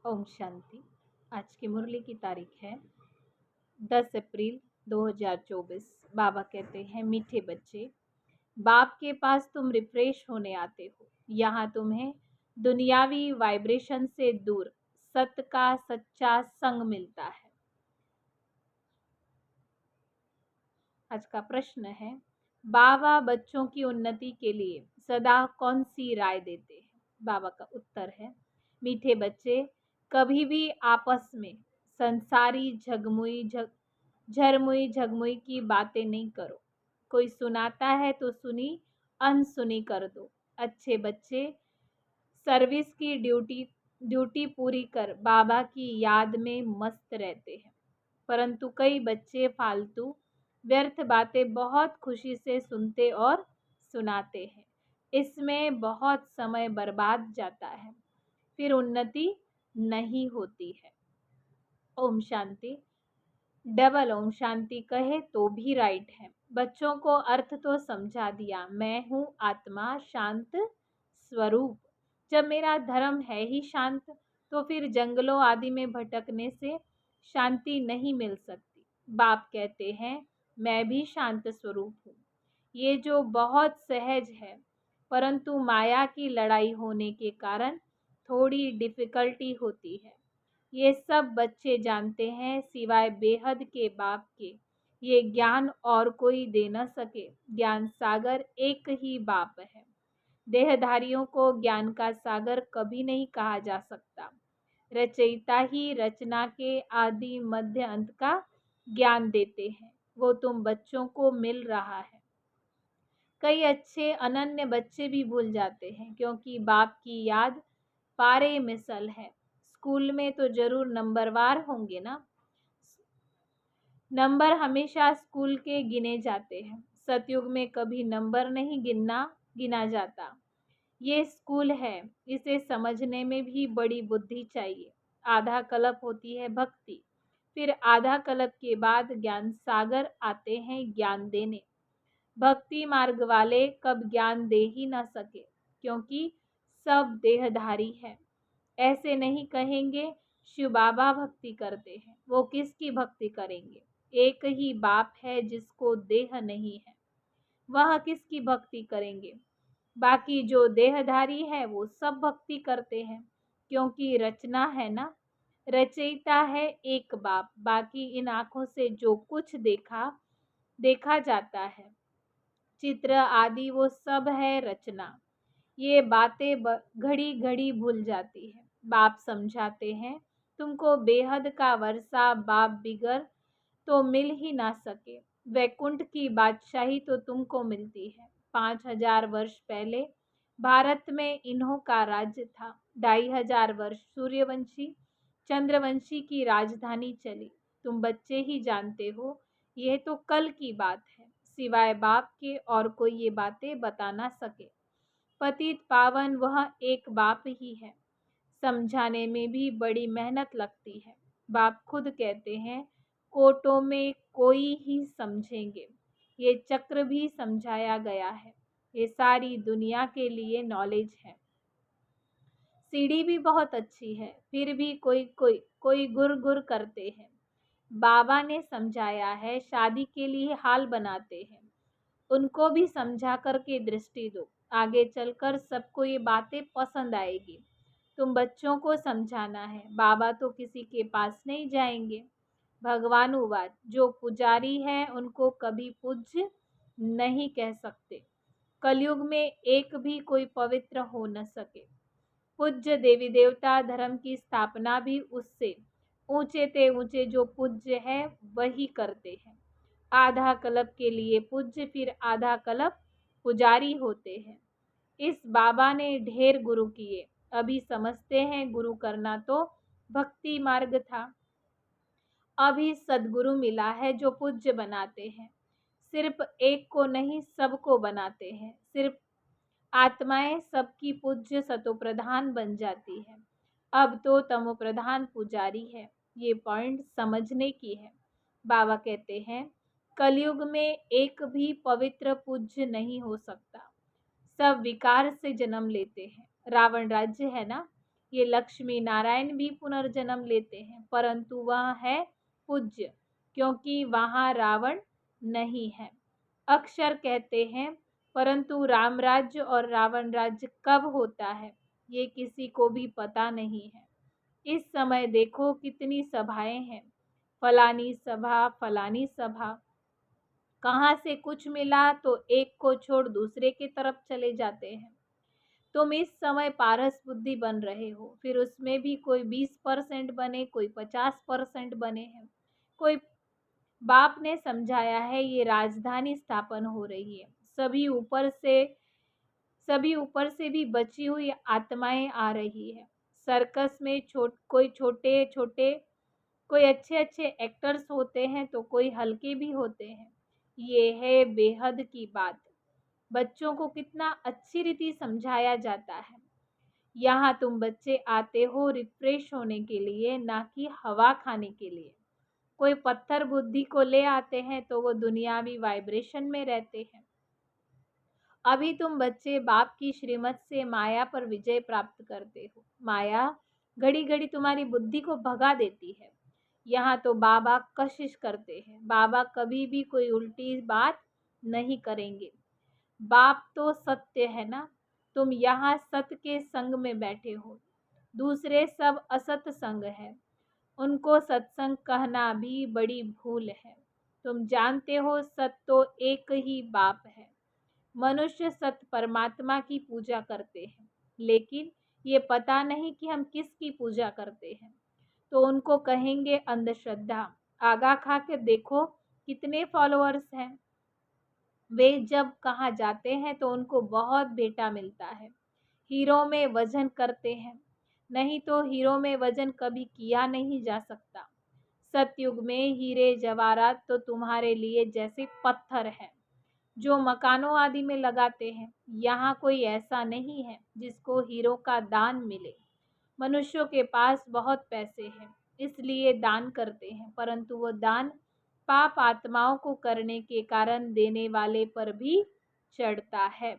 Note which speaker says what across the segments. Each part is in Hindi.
Speaker 1: ओम शांति। आज की मुरली की तारीख है 10 अप्रैल 2024। बाबा कहते हैं, मीठे बच्चे, बाप के पास तुम रिफ्रेश होने आते हो। यहाँ तुम्हें दुनियावी वाइब्रेशन से दूर सत्य का सच्चा संग मिलता है। आज का प्रश्न है, बाबा बच्चों की उन्नति के लिए सदा कौन सी राय देते हैं? बाबा का उत्तर है, मीठे बच्चे, कभी भी आपस में संसारी झरमुई झगमुई की बातें नहीं करो। कोई सुनाता है तो सुनी, अनसुनी कर दो। अच्छे बच्चे सर्विस की ड्यूटी पूरी कर बाबा की याद में मस्त रहते हैं। परंतु कई बच्चे फालतू व्यर्थ बातें बहुत खुशी से सुनते और सुनाते हैं। इसमें बहुत समय बर्बाद जाता है, फिर उन्नति नहीं होती है। ओम शांति। डबल ओम शांति कहे तो भी राइट है। बच्चों को अर्थ तो समझा दिया, मैं हूँ आत्मा शांत स्वरूप। जब मेरा धर्म है ही शांत, तो फिर जंगलों आदि में भटकने से शांति नहीं मिल सकती। बाप कहते हैं, मैं भी शांत स्वरूप हूँ। ये जो बहुत सहज है, परंतु माया की लड़ाई होने के कारण थोड़ी डिफिकल्टी होती है। ये सब बच्चे जानते हैं, सिवाय बेहद के बाप के ये ज्ञान और कोई दे न सके। ज्ञान सागर एक ही बाप है। देहधारियों को ज्ञान का सागर कभी नहीं कहा जा सकता। रचयिता ही रचना के आदि मध्य अंत का ज्ञान देते हैं। वो तुम बच्चों को मिल रहा है। कई अच्छे अनन्य बच्चे भी भूल जाते हैं, क्योंकि बाप की याद पारे मिसल है। स्कूल में तो जरूर नंबरवार होंगे ना। नंबर हमेशा स्कूल के गिने जाते हैं। सतयुग में कभी नंबर नहीं गिना जाता। ये स्कूल है, इसे समझने में भी बड़ी बुद्धि चाहिए। आधा कल्प होती है भक्ति, फिर आधा कल्प के बाद ज्ञान सागर आते हैं ज्ञान देने। भक्ति मार्ग वाले कब ज्ञान दे ही ना सके, क्योंकि सब देहधारी है। ऐसे नहीं कहेंगे शिव बाबा भक्ति करते हैं, वो किसकी भक्ति करेंगे? एक ही बाप है जिसको देह नहीं है, वह किसकी भक्ति करेंगे? बाकी जो देहधारी है वो सब भक्ति करते हैं, क्योंकि रचना है ना। रचयिता है एक बाप, बाकी इन आंखों से जो कुछ देखा जाता है, चित्र आदि, वो सब है रचना। ये बातें घड़ी घड़ी भूल जाती है। बाप समझाते हैं, तुमको बेहद का वर्षा बाप बिगर तो मिल ही ना सके। वैकुंठ की बादशाही तो तुमको मिलती है। 5000 वर्ष पहले भारत में इन्हों का राज्य था। 2500 वर्ष सूर्यवंशी चंद्रवंशी की राजधानी चली। तुम बच्चे ही जानते हो, यह तो कल की बात है। सिवाय बाप के और कोई ये बातें बता ना सके। पतित पावन वह एक बाप ही है। समझाने में भी बड़ी मेहनत लगती है। बाप खुद कहते हैं, कोटों में कोई ही समझेंगे। ये चक्र भी समझाया गया है। ये सारी दुनिया के लिए नॉलेज है। सीढ़ी भी बहुत अच्छी है, फिर भी कोई गुर गुर करते हैं। बाबा ने समझाया है, शादी के लिए हाल बनाते हैं, उनको भी समझा करके दृष्टि दो। आगे चलकर सबको ये बातें पसंद आएगी। तुम बच्चों को समझाना है, बाबा तो किसी के पास नहीं जाएंगे। भगवानुवाद, जो पुजारी है उनको कभी पूज्य नहीं कह सकते। कलयुग में एक भी कोई पवित्र हो न सके। पूज्य देवी देवता धर्म की स्थापना भी उससे ऊंचे ते ऊंचे जो पूज्य है वही करते हैं। आधा कल्प के लिए पूज्य, फिर आधा कल्प पुजारी होते हैं। इस बाबा ने ढेर गुरु किए, अभी समझते हैं गुरु करना तो भक्ति मार्ग था। अभी सदगुरु मिला है जो पूज्य बनाते हैं। सिर्फ एक को नहीं, सबको बनाते हैं। सिर्फ आत्माएं सबकी पूज्य सतोप्रधान बन जाती है। अब तो तमोप्रधान पुजारी है। ये पॉइंट समझने की है। बाबा कहते हैं, कलयुग में एक भी पवित्र पूज्य नहीं हो सकता। सब विकार से जन्म लेते हैं। रावण राज्य है ना, ये लक्ष्मी नारायण भी पुनर्जन्म लेते हैं, परंतु वह है पूज्य, क्योंकि वहाँ रावण नहीं है। अक्षर कहते हैं, परंतु राम राज्य और रावण राज्य कब होता है, ये किसी को भी पता नहीं है। इस समय देखो कितनी सभाएं हैं, फलानी सभा फलानी सभा, कहाँ से कुछ मिला तो एक को छोड़ दूसरे की तरफ चले जाते हैं। तुम इस समय पारस बुद्धि बन रहे हो, फिर उसमें भी कोई 20% बने, कोई 50% बने हैं। कोई बाप ने समझाया है ये राजधानी स्थापन हो रही है, सभी ऊपर से भी बची हुई आत्माएं आ रही है। सर्कस में कोई छोटे छोटे, कोई अच्छे अच्छे एक्टर्स होते हैं तो कोई हल्के भी होते हैं। ये है बेहद की बात। बच्चों को कितना अच्छी रीति समझाया जाता है। यहाँ तुम बच्चे आते हो रिफ्रेश होने के लिए, ना कि हवा खाने के लिए। कोई पत्थर बुद्धि को ले आते हैं तो वो दुनियावी वाइब्रेशन में रहते हैं। अभी तुम बच्चे बाप की श्रीमत से माया पर विजय प्राप्त करते हो। माया घड़ी घड़ी तुम्हारी बुद्धि को भगा देती है। यहाँ तो बाबा कशिश करते हैं, बाबा कभी भी कोई उल्टी बात नहीं करेंगे। बाप तो सत्य है ना, तुम यहाँ सत्य के संग में बैठे हो, दूसरे सब असत संग है। उनको सत्संग कहना भी बड़ी भूल है। तुम जानते हो सत्य तो एक ही बाप है। मनुष्य सत्य परमात्मा की पूजा करते हैं, लेकिन ये पता नहीं कि हम किसकी पूजा करते हैं, तो उनको कहेंगे अंधश्रद्धा। आगा खा के देखो कितने फॉलोअर्स हैं। वे जब कहाँ जाते हैं तो उनको बहुत बेटा मिलता है। हीरो में वजन करते हैं, नहीं तो हीरो में वजन कभी किया नहीं जा सकता। सतयुग में हीरे जवाहरात तो तुम्हारे लिए जैसे पत्थर है जो मकानों आदि में लगाते हैं। यहाँ कोई ऐसा नहीं है जिसको हीरो का दान मिले। मनुष्यों के पास बहुत पैसे हैं, इसलिए दान करते हैं, परंतु वो दान पाप आत्माओं को करने के कारण देने वाले पर भी चढ़ता है।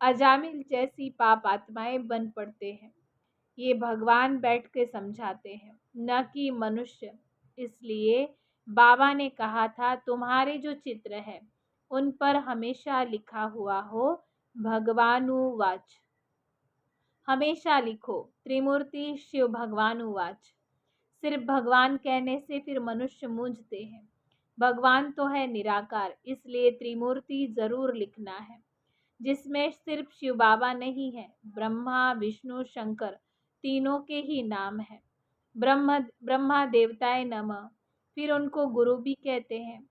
Speaker 1: अजामिल जैसी पाप आत्माएं बन पड़ते हैं। ये भगवान बैठ के समझाते हैं, न कि मनुष्य। इसलिए बाबा ने कहा था तुम्हारे जो चित्र है उन पर हमेशा लिखा हुआ हो भगवानुवाच। हमेशा लिखो त्रिमूर्ति शिव भगवानुवाच। सिर्फ भगवान कहने से फिर मनुष्य मूंझते हैं। भगवान तो है निराकार, इसलिए त्रिमूर्ति जरूर लिखना है, जिसमें सिर्फ शिव बाबा नहीं है, ब्रह्मा विष्णु शंकर तीनों के ही नाम है। ब्रह्मा देवताए नमः, फिर उनको गुरु भी कहते हैं।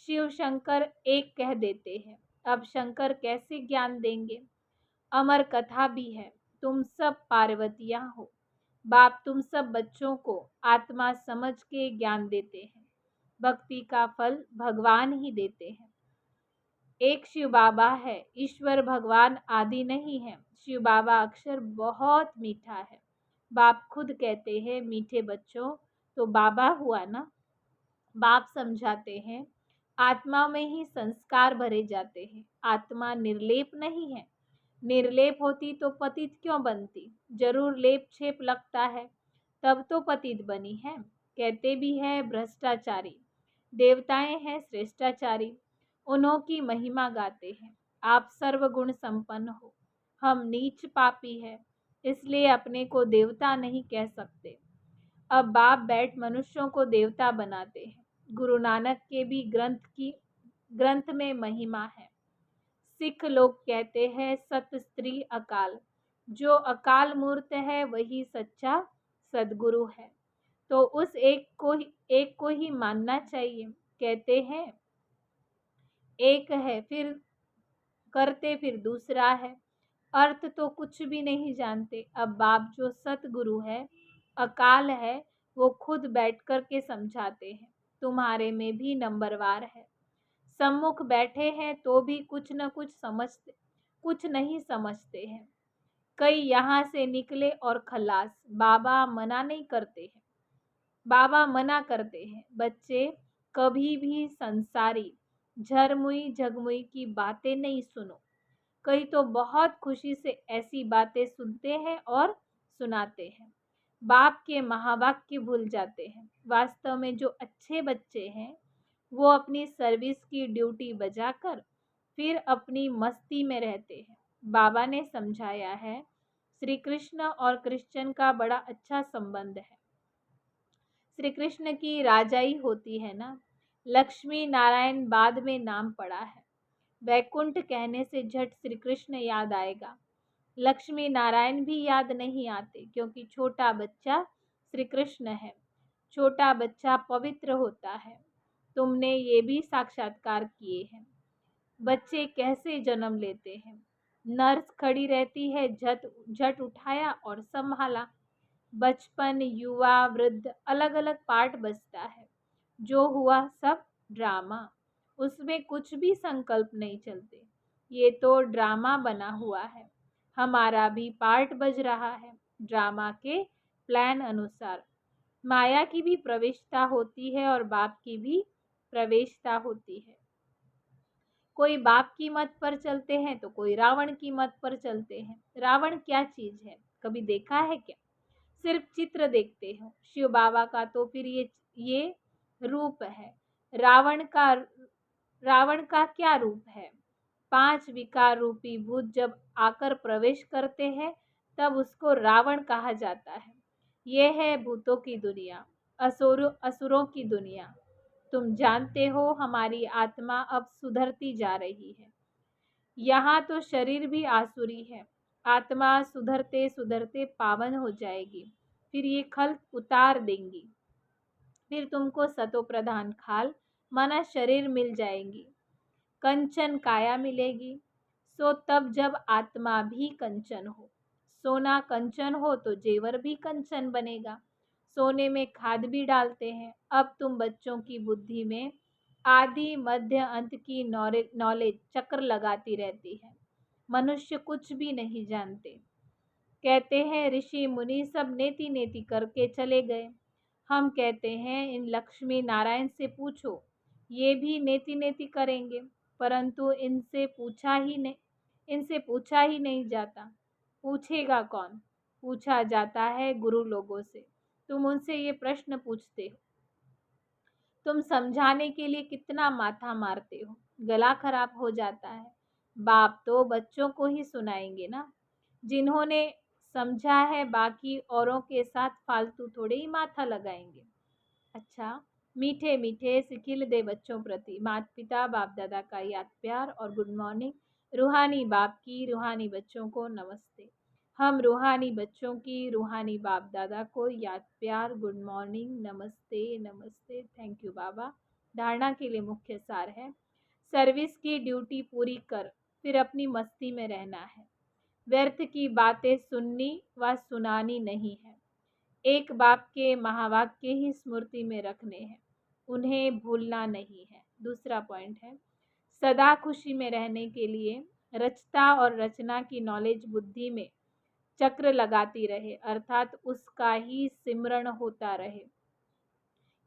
Speaker 1: शिव शंकर एक कह देते हैं, अब शंकर कैसे ज्ञान देंगे। अमर कथा भी है, तुम सब पार्वतियां हो। बाप तुम सब बच्चों को आत्मा समझ के ज्ञान देते हैं। भक्ति का फल भगवान ही देते हैं। एक शिव बाबा है, ईश्वर भगवान आदि नहीं है। शिव बाबा अक्षर बहुत मीठा है। बाप खुद कहते हैं मीठे बच्चों, तो बाबा हुआ ना। बाप समझाते हैं आत्मा में ही संस्कार भरे जाते हैं। आत्मा निर्लेप नहीं है। निर्लेप होती तो पतित क्यों बनती। जरूर लेप छेप लगता है, तब तो पतित बनी है। कहते भी है भ्रष्टाचारी, देवताएं हैं श्रेष्ठाचारी, उन्हों की महिमा गाते हैं। आप सर्वगुण संपन्न हो, हम नीच पापी है, इसलिए अपने को देवता नहीं कह सकते। अब बाप बैठ मनुष्यों को देवता बनाते हैं। गुरु नानक के भी ग्रंथ में महिमा है। सिख लोग कहते हैं सत स्त्री अकाल, जो अकाल मूर्त है वही सच्चा सदगुरु है। तो उस एक को ही मानना चाहिए। कहते हैं एक है, फिर करते फिर दूसरा है, अर्थ तो कुछ भी नहीं जानते। अब बाप जो सतगुरु है, अकाल है, वो खुद बैठ कर के समझाते हैं। तुम्हारे में भी नंबरवार है, सम्मुख बैठे हैं तो भी कुछ न कुछ नहीं समझते हैं। कई यहाँ से निकले और खलास। बाबा मना नहीं करते हैं, बाबा मना करते हैं बच्चे कभी भी संसारी झरमुई झगमुई की बातें नहीं सुनो। कई तो बहुत खुशी से ऐसी बातें सुनते हैं और सुनाते हैं, बाप के महावाक्य भूल जाते हैं। वास्तव में जो अच्छे बच्चे हैं वो अपनी सर्विस की ड्यूटी बजाकर फिर अपनी मस्ती में रहते हैं। बाबा ने समझाया है, श्री कृष्ण और क्रिश्चियन का बड़ा अच्छा संबंध है। श्री कृष्ण की राजाई होती है ना, लक्ष्मी नारायण बाद में नाम पड़ा है। वैकुंठ कहने से झट श्री कृष्ण याद आएगा। लक्ष्मी नारायण भी याद नहीं आते, क्योंकि छोटा बच्चा श्री कृष्ण है। छोटा बच्चा पवित्र होता है। तुमने ये भी साक्षात्कार किए हैं। बच्चे कैसे जन्म लेते हैं? नर्स खड़ी रहती है, झट झट उठाया और संभाला। बचपन, युवा, वृद्ध, अलग अलग पार्ट बजता है। जो हुआ सब ड्रामा, उसमें कुछ भी संकल्प नहीं चलते। ये तो ड्रामा बना हुआ है। हमारा भी पार्ट बज रहा है, ड्रामा के प्लान अनुसार। माया की भी प्रवेशता होती है और बाप की भी प्रवेशता होती है। कोई बाप की मत पर चलते हैं तो कोई रावण की मत पर चलते हैं। रावण क्या चीज है, कभी देखा है क्या? सिर्फ चित्र देखते हो। शिव बाबा का तो फिर ये रूप है। रावण का क्या रूप है? 5 विकार रूपी भूत जब आकर प्रवेश करते हैं तब उसको रावण कहा जाता है। ये है भूतों की दुनिया, असुरों की दुनिया। तुम जानते हो हमारी आत्मा अब सुधरती जा रही है। यहाँ तो शरीर भी आसुरी है। आत्मा सुधरते सुधरते पावन हो जाएगी, फिर ये खल उतार देंगी। फिर तुमको सतो प्रधान खाल माना शरीर मिल जाएंगी, कंचन काया मिलेगी। सो तब जब आत्मा भी कंचन हो, सोना कंचन हो तो जेवर भी कंचन बनेगा। सोने में खाद भी डालते हैं। अब तुम बच्चों की बुद्धि में आदि मध्य अंत की नॉलेज चक्र लगाती रहती है। मनुष्य कुछ भी नहीं जानते। कहते हैं ऋषि मुनि सब नेति नेति करके चले गए। हम कहते हैं इन लक्ष्मी नारायण से पूछो, ये भी नेति नेति करेंगे, परंतु इनसे पूछा ही नहीं जाता। पूछेगा कौन? पूछा जाता है गुरु लोगों से। तुम उनसे ये प्रश्न पूछते हो, तुम समझाने के लिए कितना माथा मारते हो, गला खराब हो जाता है। बाप तो बच्चों को ही सुनाएंगे ना, जिन्होंने समझा है बाकी औरों के साथ फालतू थोड़े ही माथा लगाएंगे। अच्छा, मीठे मीठे सिखिल दे बच्चों प्रति माता पिता बाप दादा का याद प्यार और गुड मॉर्निंग। रूहानी बाप की रूहानी बच्चों को नमस्ते। हम रूहानी बच्चों की रूहानी बाप दादा को याद प्यार, गुड मॉर्निंग, नमस्ते नमस्ते। थैंक यू बाबा। धारणा के लिए मुख्य सार है, सर्विस की ड्यूटी पूरी कर फिर अपनी मस्ती में रहना है। व्यर्थ की बातें सुननी व सुनानी नहीं है। एक बाप के महावाक्य ही स्मृति में रखने हैं, उन्हें भूलना नहीं है। दूसरा पॉइंट है, सदा खुशी में रहने के लिए रचता और रचना की नॉलेज बुद्धि में चक्र लगाती रहे, अर्थात उसका ही सिमरण होता रहे।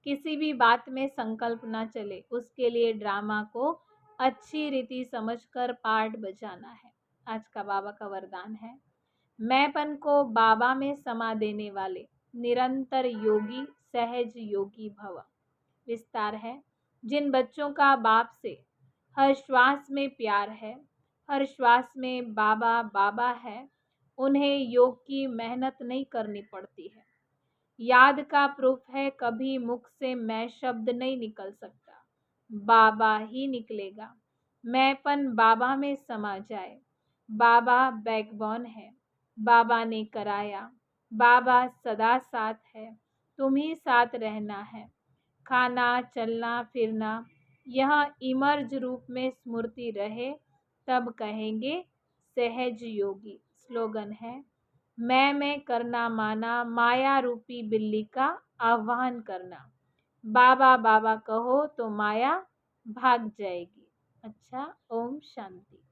Speaker 1: किसी भी बात में संकल्प न चले, उसके लिए ड्रामा को अच्छी रीति समझकर पार्ट बजाना है। आज का बाबा का वरदान है, मैंपन को बाबा में समा देने वाले निरंतर योगी सहज योगी भव। विस्तार है, जिन बच्चों का बाप से हर श्वास में प्यार है, हर श्वास में बाबा बाबा है, उन्हें योग की मेहनत नहीं करनी पड़ती है। याद का प्रूफ है, कभी मुख से मैं शब्द नहीं निकल सकता, बाबा ही निकलेगा। मैंपन बाबा में समा जाए। बाबा बैकबोन है, बाबा ने कराया, बाबा सदा साथ है, तुम ही साथ रहना है। खाना चलना फिरना यह इमर्ज रूप में स्मृति रहे, तब कहेंगे सहज योगी। स्लोगन है, मैं करना माना, माया रूपी बिल्ली का आह्वान करना। बाबा बाबा कहो तो माया भाग जाएगी। अच्छा, ओम शांति।